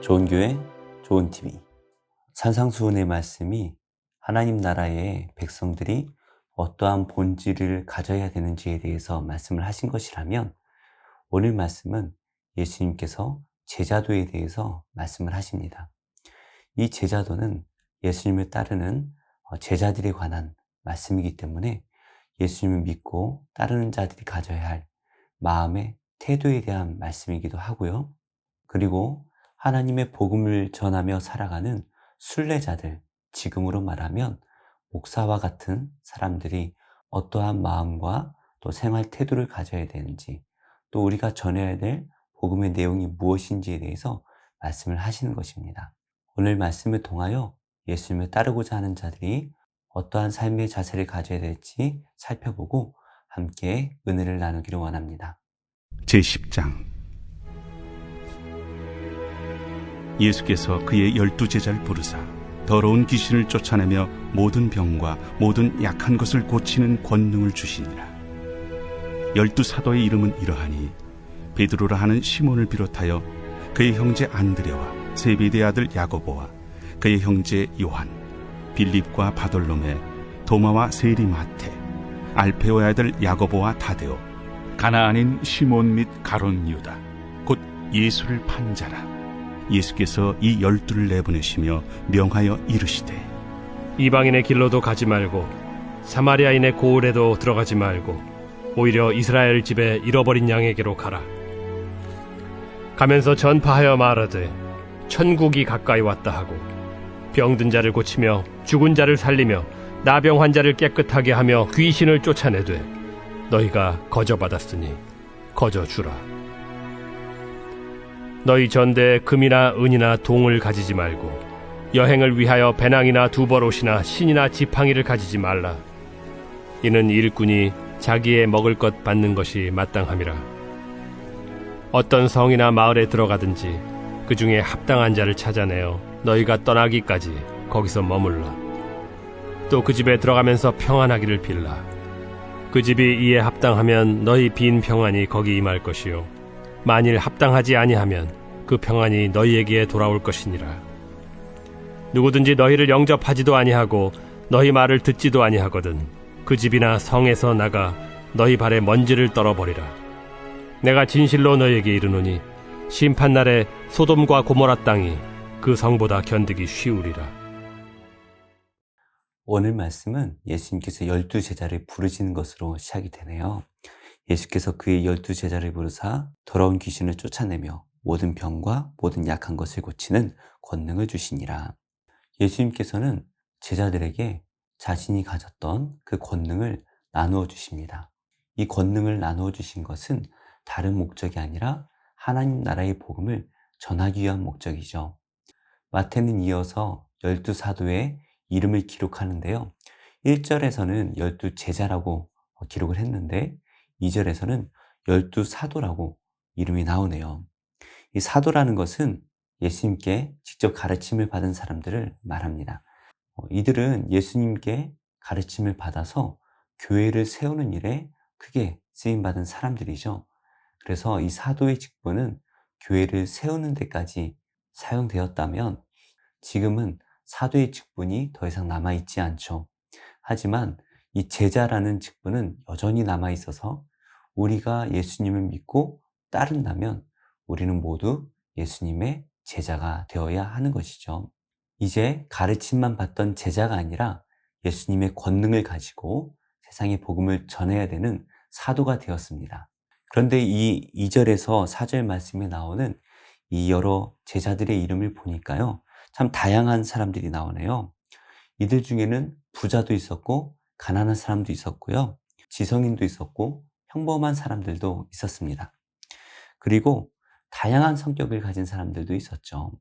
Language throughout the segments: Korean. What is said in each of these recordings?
좋은 교회, 좋은 TV. 산상수훈의 말씀이 하나님 나라의 백성들이 어떠한 본질을 가져야 되는지에 대해서 말씀을 하신 것이라면, 오늘 말씀은 예수님께서 제자도에 대해서 말씀을 하십니다. 이 제자도는 예수님을 따르는 제자들에 관한 말씀이기 때문에 예수님을 믿고 따르는 자들이 가져야 할 마음의 태도에 대한 말씀이기도 하고요. 그리고 하나님의 복음을 전하며 살아가는 순례자들, 지금으로 말하면 목사와 같은 사람들이 어떠한 마음과 또 생활 태도를 가져야 되는지, 또 우리가 전해야 될 복음의 내용이 무엇인지에 대해서 말씀을 하시는 것입니다. 오늘 말씀을 통하여 예수님을 따르고자 하는 자들이 어떠한 삶의 자세를 가져야 될지 살펴보고 함께 은혜를 나누기를 원합니다. 제10장. 예수께서 그의 12제자를 부르사 더러운 귀신을 쫓아내며 모든 병과 모든 약한 것을 고치는 권능을 주시니라. 12사도의 이름은 이러하니 베드로라 하는 시몬을 비롯하여 그의 형제 안드레와 세베대의 아들 야고보와 그의 형제 요한, 빌립과 바돌로메, 도마와 세리 마테, 알페오의 아들 야고보와 다데오, 가나안인 시몬 및 가론 유다, 곧 예수를 판 자라. 예수께서 이 12를 내보내시며 명하여 이르시되, 이방인의 길로도 가지 말고 사마리아인의 고을에도 들어가지 말고 오히려 이스라엘 집에 잃어버린 양에게로 가라. 가면서 전파하여 말하되 천국이 가까이 왔다 하고, 병든 자를 고치며 죽은 자를 살리며 나병 환자를 깨끗하게 하며 귀신을 쫓아내되 너희가 거저받았으니 거저주라. 너희 전대에 금이나 은이나 동을 가지지 말고 여행을 위하여 배낭이나 두벌옷이나 신이나 지팡이를 가지지 말라. 이는 일꾼이 자기의 먹을 것 받는 것이 마땅함이라. 어떤 성이나 마을에 들어가든지 그 중에 합당한 자를 찾아내어 너희가 떠나기까지 거기서 머물라. 또 그 집에 들어가면서 평안하기를 빌라. 그 집이 이에 합당하면 너희 빈 평안이 거기 임할 것이요, 만일 합당하지 아니하면 그 평안이 너희에게 돌아올 것이니라. 누구든지 너희를 영접하지도 아니하고 너희 말을 듣지도 아니하거든 그 집이나 성에서 나가 너희 발에 먼지를 떨어버리라. 내가 진실로 너희에게 이르노니 심판날에 소돔과 고모라 땅이 그 성보다 견디기 쉬우리라. 오늘 말씀은 예수님께서 12제자를 부르시는 것으로 시작이 되네요. 예수께서 그의 12제자를 부르사 더러운 귀신을 쫓아내며 모든 병과 모든 약한 것을 고치는 권능을 주시니라. 예수님께서는 제자들에게 자신이 가졌던 그 권능을 나누어 주십니다. 이 권능을 나누어 주신 것은 다른 목적이 아니라 하나님 나라의 복음을 전하기 위한 목적이죠. 마태는 이어서 12사도의 이름을 기록하는데요. 1절에서는 12제자라고 기록을 했는데 2절에서는 12사도라고 이름이 나오네요. 이 사도라는 것은 예수님께 직접 가르침을 받은 사람들을 말합니다. 이들은 예수님께 가르침을 받아서 교회를 세우는 일에 크게 쓰임받은 사람들이죠. 그래서 이 사도의 직분은 교회를 세우는 데까지 사용되었다면, 지금은 사도의 직분이 더 이상 남아있지 않죠. 하지만 이 제자라는 직분은 여전히 남아있어서 우리가 예수님을 믿고 따른다면 우리는 모두 예수님의 제자가 되어야 하는 것이죠. 이제 가르침만 받던 제자가 아니라 예수님의 권능을 가지고 세상의 복음을 전해야 되는 사도가 되었습니다. 그런데 이 2절에서 4절 말씀에 나오는 이 여러 제자들의 이름을 보니까요, 참 다양한 사람들이 나오네요. 이들 중에는 부자도 있었고 가난한 사람도 있었고요, 지성인도 있었고 평범한 사람들도 있었습니다. 그리고 다양한 성격을 가진 사람들도 있었죠.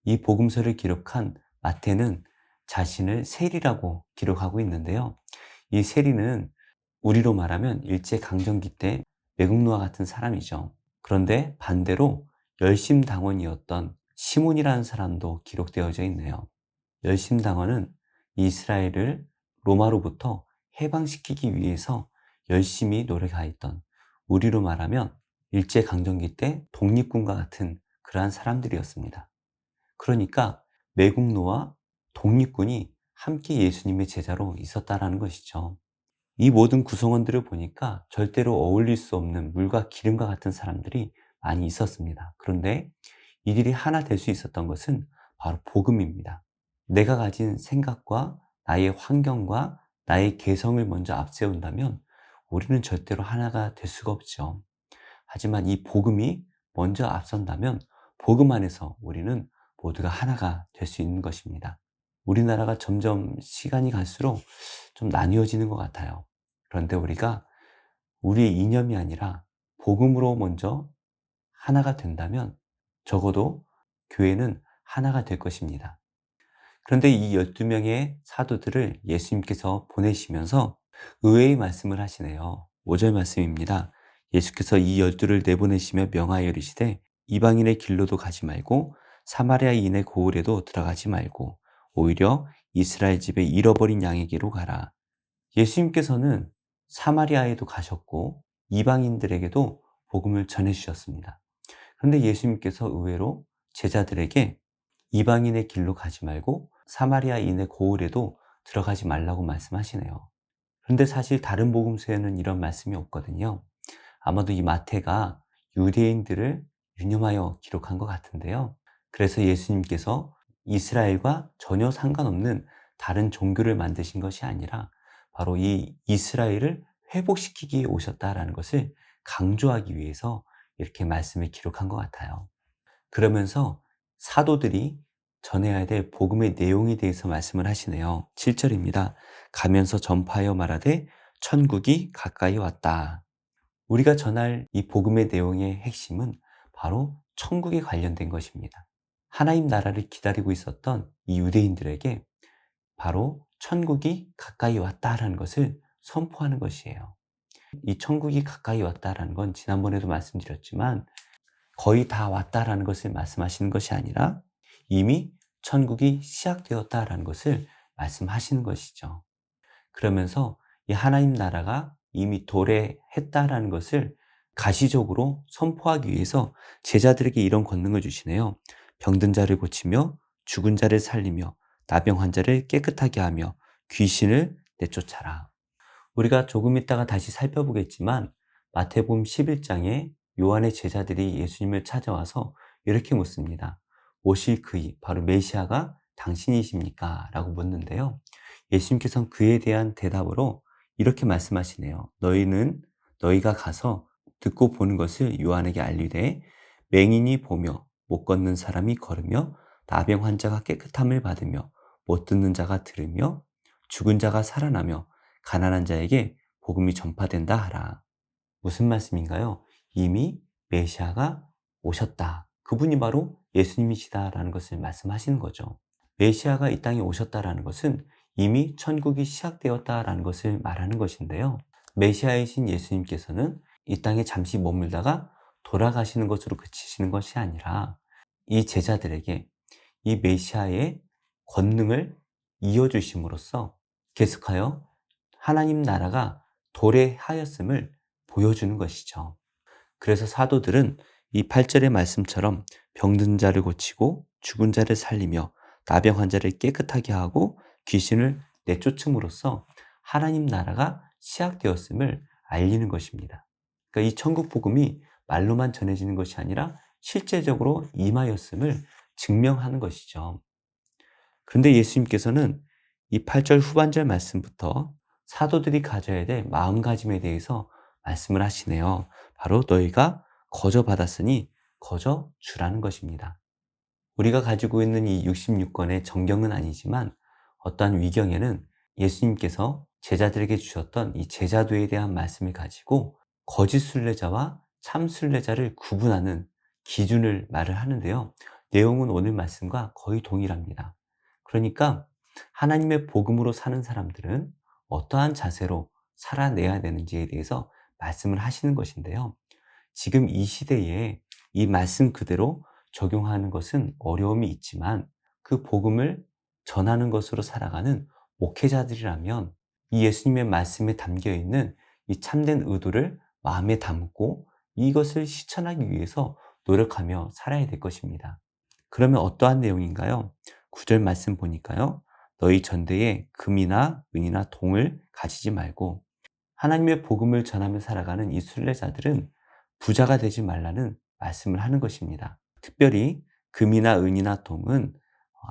이 복음서를 기록한 마태는 자신을 세리라고 기록하고 있는데요. 이 세리는 우리로 말하면 일제강점기 때 매국노와 같은 사람이죠. 그런데 반대로 열심당원이었던 시몬이라는 사람도 기록되어져 있네요. 열심당원은 이스라엘을 로마로부터 해방시키기 위해서 열심히 노력하였던, 우리로 말하면 일제강점기 때 독립군과 같은 그러한 사람들이었습니다. 그러니까 매국노와 독립군이 함께 예수님의 제자로 있었다라는 것이죠. 이 모든 구성원들을 보니까 절대로 어울릴 수 없는 물과 기름과 같은 사람들이 많이 있었습니다. 그런데 이들이 하나 될 수 있었던 것은 바로 복음입니다. 내가 가진 생각과 나의 환경과 나의 개성을 먼저 앞세운다면 우리는 절대로 하나가 될 수가 없죠. 하지만 이 복음이 먼저 앞선다면 복음 안에서 우리는 모두가 하나가 될 수 있는 것입니다. 우리나라가 점점 시간이 갈수록 좀 나뉘어지는 것 같아요. 그런데 우리가 우리의 이념이 아니라 복음으로 먼저 하나가 된다면 적어도 교회는 하나가 될 것입니다. 그런데 이 12명의 사도들을 예수님께서 보내시면서 의외의 말씀을 하시네요. 5절 말씀입니다. 예수께서 이 12를 내보내시며 명하여 이르시되 이방인의 길로도 가지 말고 사마리아인의 고을에도 들어가지 말고 오히려 이스라엘 집에 잃어버린 양에게로 가라. 예수님께서는 사마리아에도 가셨고 이방인들에게도 복음을 전해주셨습니다. 그런데 예수님께서 의외로 제자들에게 이방인의 길로 가지 말고 사마리아인의 고을에도 들어가지 말라고 말씀하시네요. 그런데 사실 다른 복음서에는 이런 말씀이 없거든요. 아마도 이 마태가 유대인들을 유념하여 기록한 것 같은데요. 그래서 예수님께서 이스라엘과 전혀 상관없는 다른 종교를 만드신 것이 아니라 바로 이 이스라엘을 회복시키기 위해 오셨다라는 것을 강조하기 위해서 이렇게 말씀을 기록한 것 같아요. 그러면서 사도들이 전해야 될 복음의 내용에 대해서 말씀을 하시네요. 7절입니다. 가면서 전파하여 말하되 천국이 가까이 왔다. 우리가 전할 이 복음의 내용의 핵심은 바로 천국에 관련된 것입니다. 하나님 나라를 기다리고 있었던 이 유대인들에게 바로 천국이 가까이 왔다라는 것을 선포하는 것이에요. 이 천국이 가까이 왔다라는 건 지난번에도 말씀드렸지만 거의 다 왔다라는 것을 말씀하시는 것이 아니라 이미 천국이 시작되었다라는 것을 말씀하시는 것이죠. 그러면서 이 하나님 나라가 이미 도래했다라는 것을 가시적으로 선포하기 위해서 제자들에게 이런 권능을 주시네요. 병든 자를 고치며 죽은 자를 살리며 나병 환자를 깨끗하게 하며 귀신을 내쫓아라. 우리가 조금 있다가 다시 살펴보겠지만 마태복음 11장에 요한의 제자들이 예수님을 찾아와서 이렇게 묻습니다. 오실 그이 바로 메시아가 당신이십니까? 라고 묻는데요. 예수님께서는 그에 대한 대답으로 이렇게 말씀하시네요. 너희가 가서 듣고 보는 것을 요한에게 알리되 맹인이 보며 못 걷는 사람이 걸으며 나병 환자가 깨끗함을 받으며 못 듣는 자가 들으며 죽은 자가 살아나며 가난한 자에게 복음이 전파된다 하라. 무슨 말씀인가요? 이미 메시아가 오셨다. 그분이 바로 예수님이시다라는 것을 말씀하시는 거죠. 메시아가 이 땅에 오셨다라는 것은 이미 천국이 시작되었다라는 것을 말하는 것인데요. 메시아이신 예수님께서는 이 땅에 잠시 머물다가 돌아가시는 것으로 그치시는 것이 아니라 이 제자들에게 이 메시아의 권능을 이어주심으로써 계속하여 하나님 나라가 도래하였음을 보여주는 것이죠. 그래서 사도들은 이 8절의 말씀처럼 병든 자를 고치고 죽은 자를 살리며 나병 환자를 깨끗하게 하고 귀신을 내쫓음으로써 하나님 나라가 시작되었음을 알리는 것입니다. 그러니까 이 천국 복음이 말로만 전해지는 것이 아니라 실제적으로 임하였음을 증명하는 것이죠. 그런데 예수님께서는 이 8절 후반절 말씀부터 사도들이 가져야 될 마음가짐에 대해서 말씀을 하시네요. 바로 너희가 거저 받았으니 거저 주라는 것입니다. 우리가 가지고 있는 이 66권의 정경은 아니지만 어떠한 위경에는 예수님께서 제자들에게 주셨던 이 제자도에 대한 말씀을 가지고 거짓 순례자와 참 순례자를 구분하는 기준을 말을 하는데요. 내용은 오늘 말씀과 거의 동일합니다. 그러니까 하나님의 복음으로 사는 사람들은 어떠한 자세로 살아내야 되는지에 대해서 말씀을 하시는 것인데요. 지금 이 시대에 이 말씀 그대로 적용하는 것은 어려움이 있지만 그 복음을 전하는 것으로 살아가는 목회자들이라면 이 예수님의 말씀에 담겨 있는 이 참된 의도를 마음에 담고 이것을 실천하기 위해서 노력하며 살아야 될 것입니다. 그러면 어떠한 내용인가요? 9절 말씀 보니까요. 너희 전대에 금이나 은이나 동을 가지지 말고 하나님의 복음을 전하며 살아가는 이 순례자들은 부자가 되지 말라는 말씀을 하는 것입니다. 특별히 금이나 은이나 동은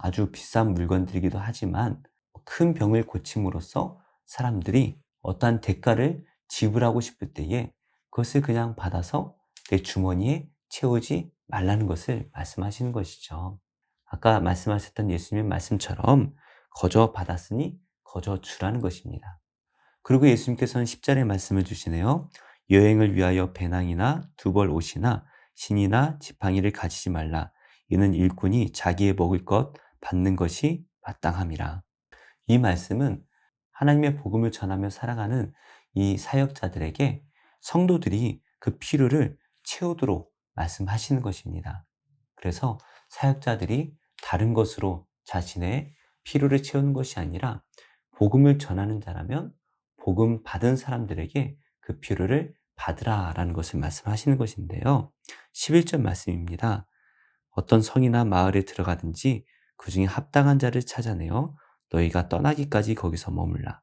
아주 비싼 물건들이기도 하지만 큰 병을 고침으로써 사람들이 어떠한 대가를 지불하고 싶을 때에 그것을 그냥 받아서 내 주머니에 채우지 말라는 것을 말씀하시는 것이죠. 아까 말씀하셨던 예수님의 말씀처럼 거저 받았으니 거저 주라는 것입니다. 그리고 예수님께서는 10절에 말씀을 주시네요. 여행을 위하여 배낭이나 두벌 옷이나 신이나 지팡이를 가지지 말라. 이는 일꾼이 자기의 먹을 것 받는 것이 마땅함이라. 이 말씀은 하나님의 복음을 전하며 살아가는 이 사역자들에게 성도들이 그 필요를 채우도록 말씀하시는 것입니다. 그래서 사역자들이 다른 것으로 자신의 필요를 채우는 것이 아니라 복음을 전하는 자라면 복음 받은 사람들에게 그 필요를 받으라라는 것을 말씀하시는 것인데요. 11절 말씀입니다. 어떤 성이나 마을에 들어가든지 그 중에 합당한 자를 찾아내어 너희가 떠나기까지 거기서 머물라.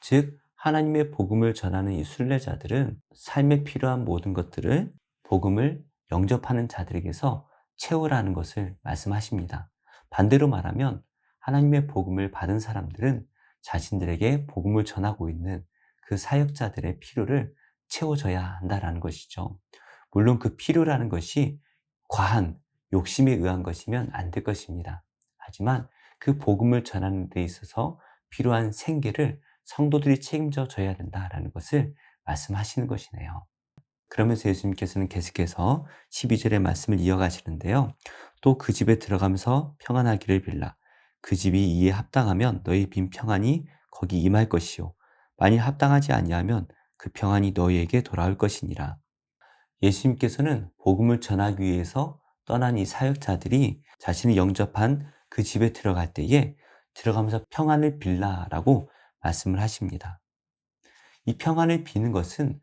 즉 하나님의 복음을 전하는 이 순례자들은 삶에 필요한 모든 것들을 복음을 영접하는 자들에게서 채우라는 것을 말씀하십니다. 반대로 말하면 하나님의 복음을 받은 사람들은 자신들에게 복음을 전하고 있는 그 사역자들의 필요를 채워줘야 한다는 것이죠. 물론 그 필요라는 것이 과한 욕심에 의한 것이면 안 될 것입니다. 하지만 그 복음을 전하는 데 있어서 필요한 생계를 성도들이 책임져 줘야 된다는 것을 말씀하시는 것이네요. 그러면서 예수님께서는 계속해서 12절의 말씀을 이어가시는데요. 또 그 집에 들어가면서 평안하기를 빌라. 그 집이 이에 합당하면 너희 빈 평안이 거기 임할 것이요. 만일 합당하지 아니하면 그 평안이 너희에게 돌아올 것이니라. 예수님께서는 복음을 전하기 위해서 떠난 이 사역자들이 자신을 영접한 그 집에 들어갈 때에 들어가면서 평안을 빌라라고 말씀을 하십니다. 이 평안을 비는 것은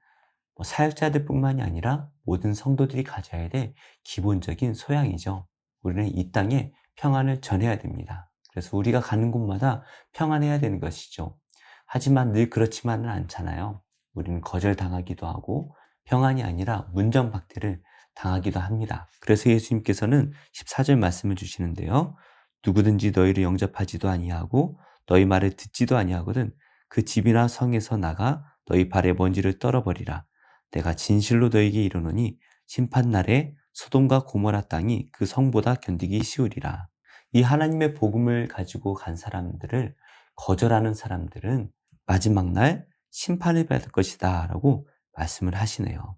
사역자들 뿐만이 아니라 모든 성도들이 가져야 될 기본적인 소양이죠. 우리는 이 땅에 평안을 전해야 됩니다. 그래서 우리가 가는 곳마다 평안해야 되는 것이죠. 하지만 늘 그렇지만은 않잖아요. 우리는 거절당하기도 하고 평안이 아니라 문전박대를 당하기도 합니다. 그래서 예수님께서는 14절 말씀을 주시는데요. 누구든지 너희를 영접하지도 아니하고 너희 말을 듣지도 아니하거든 그 집이나 성에서 나가 너희 발의 먼지를 떨어버리라. 내가 진실로 너희에게 이르노니 심판날에 소돔과 고모라 땅이 그 성보다 견디기 쉬우리라. 이 하나님의 복음을 가지고 간 사람들을 거절하는 사람들은 마지막 날 심판을 받을 것이다 라고 말씀을 하시네요.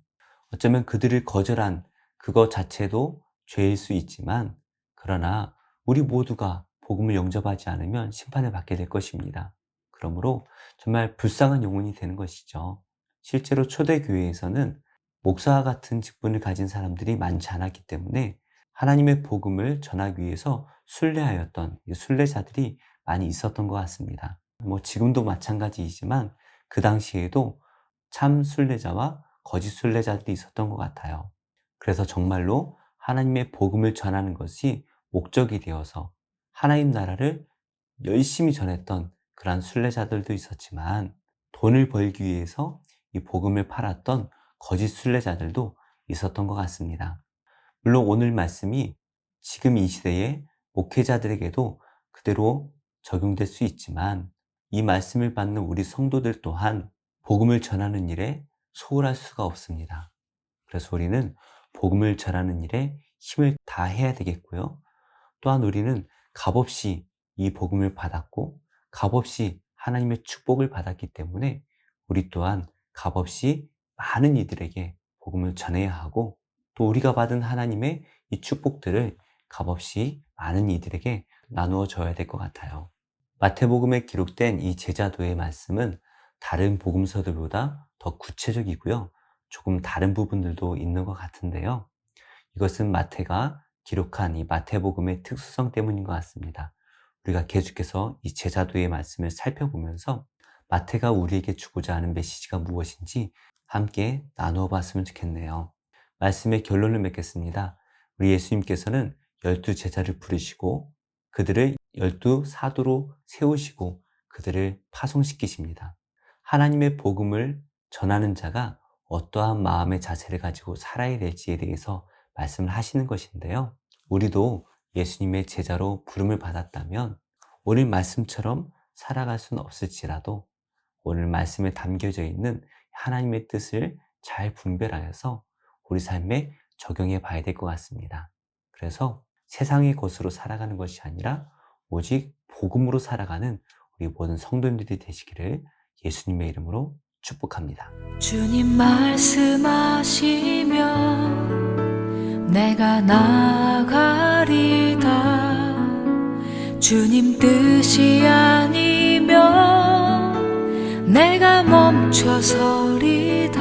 어쩌면 그들을 거절한 그것 자체도 죄일 수 있지만 그러나 우리 모두가 복음을 영접하지 않으면 심판을 받게 될 것입니다. 그러므로 정말 불쌍한 영혼이 되는 것이죠. 실제로 초대교회에서는 목사와 같은 직분을 가진 사람들이 많지 않았기 때문에 하나님의 복음을 전하기 위해서 순례하였던 순례자들이 많이 있었던 것 같습니다. 지금도 마찬가지이지만 그 당시에도 참 순례자와 거짓 순례자들이 있었던 것 같아요. 그래서 정말로 하나님의 복음을 전하는 것이 목적이 되어서 하나님 나라를 열심히 전했던 그러한 순례자들도 있었지만 돈을 벌기 위해서 이 복음을 팔았던 거짓 순례자들도 있었던 것 같습니다. 물론 오늘 말씀이 지금 이 시대의 목회자들에게도 그대로 적용될 수 있지만 이 말씀을 받는 우리 성도들 또한 복음을 전하는 일에 소홀할 수가 없습니다. 그래서 우리는 복음을 전하는 일에 힘을 다해야 되겠고요. 또한 우리는 값없이 이 복음을 받았고 값없이 하나님의 축복을 받았기 때문에 우리 또한 값없이 많은 이들에게 복음을 전해야 하고 또 우리가 받은 하나님의 이 축복들을 값없이 많은 이들에게 나누어 줘야 될 것 같아요. 마태복음에 기록된 이 제자도의 말씀은 다른 복음서들보다 더 구체적이고요. 조금 다른 부분들도 있는 것 같은데요. 이것은 마태가 기록한 이 마태복음의 특수성 때문인 것 같습니다. 우리가 계속해서 이 제자도의 말씀을 살펴보면서 마태가 우리에게 주고자 하는 메시지가 무엇인지 함께 나누어 봤으면 좋겠네요. 말씀의 결론을 맺겠습니다. 우리 예수님께서는 제자를 부르시고 그들을 12사도로 세우시고 그들을 파송시키십니다. 하나님의 복음을 전하는 자가 어떠한 마음의 자세를 가지고 살아야 될지에 대해서 말씀을 하시는 것인데요. 우리도 예수님의 제자로 부름을 받았다면 오늘 말씀처럼 살아갈 수는 없을지라도 오늘 말씀에 담겨져 있는 하나님의 뜻을 잘 분별하여서 우리 삶에 적용해 봐야 될 것 같습니다. 그래서 세상의 것으로 살아가는 것이 아니라 오직 복음으로 살아가는 우리 모든 성도님들이 되시기를 예수님의 이름으로 축복합니다. 주님 말씀하시면 내가 나가리다. 주님 뜻이 아니면 내가 멈춰서리다.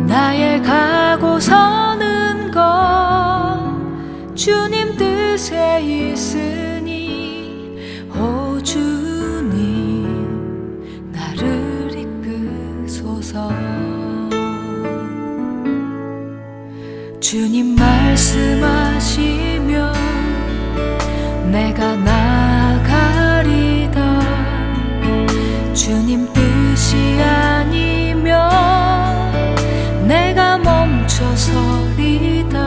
나의 가고 서는 것 주님 뜻에 있으니 오 주님 나를 이끄소서. 주님 말씀하시면 내가 나가리다. 주님 뜻이 아니면 내가 멈춰서리다.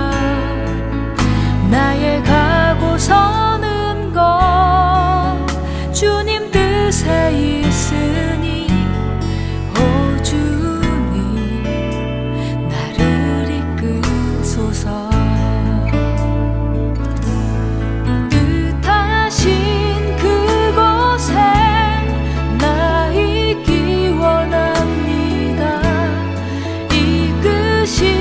나의 가고 서는 것 주님 뜻에 있으니 오 주님 나를 이끄소서. 뜻하신 그곳에 나 있기 원합니다. 이끄시는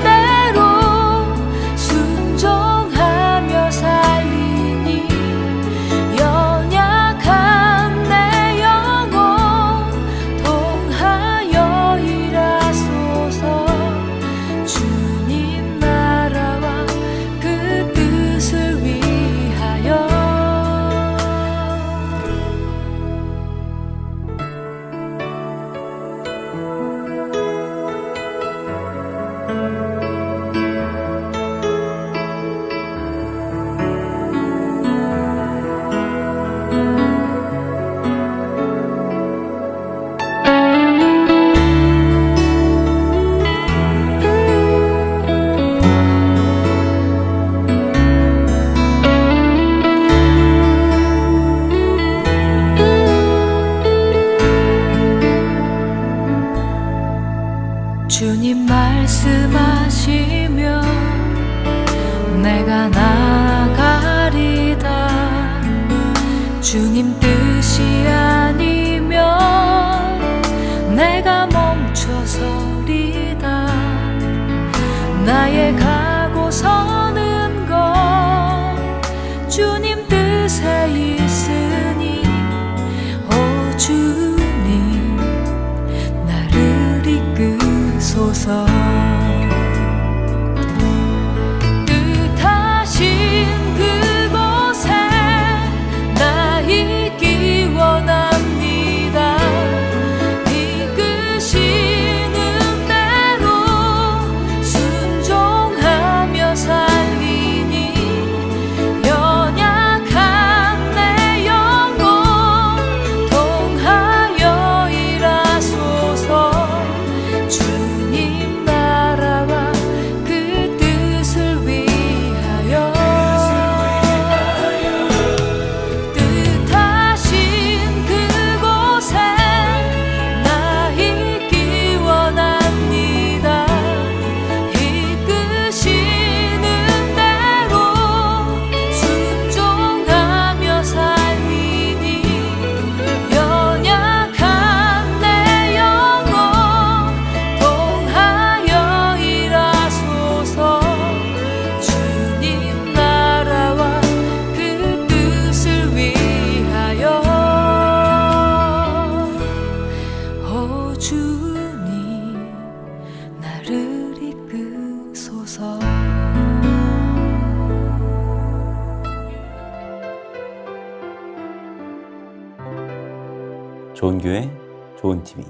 대로 순종하며 살리니 연약한 내 영혼 통하여 일하소서. 주님 나라와 그 뜻을 위하여. 주님 말씀하시면 내가 나가리다. 주님 뜻이 아니면 내가 멈춰서리다. 나의 가고 서는 것 주님 뜻에 있으니 오 주님 나를 이끄소서. 뜻하신 그곳에 나 있기 원합니다. 이끄시는 대로 순종하며 살리니 연약한 내 영혼 통하여 일하소서. 주님 나라와 그 뜻을 위하여. 뜻하신 그곳에 나 있기 원합니다. 이끄시는 대로 순종하며 살리니 연약한 내 영혼 통하여 일하소서. 주님 나라와 그 뜻을 위하여. 오 주님 나를 이끄소서. 좋은 교회, 좋은 TV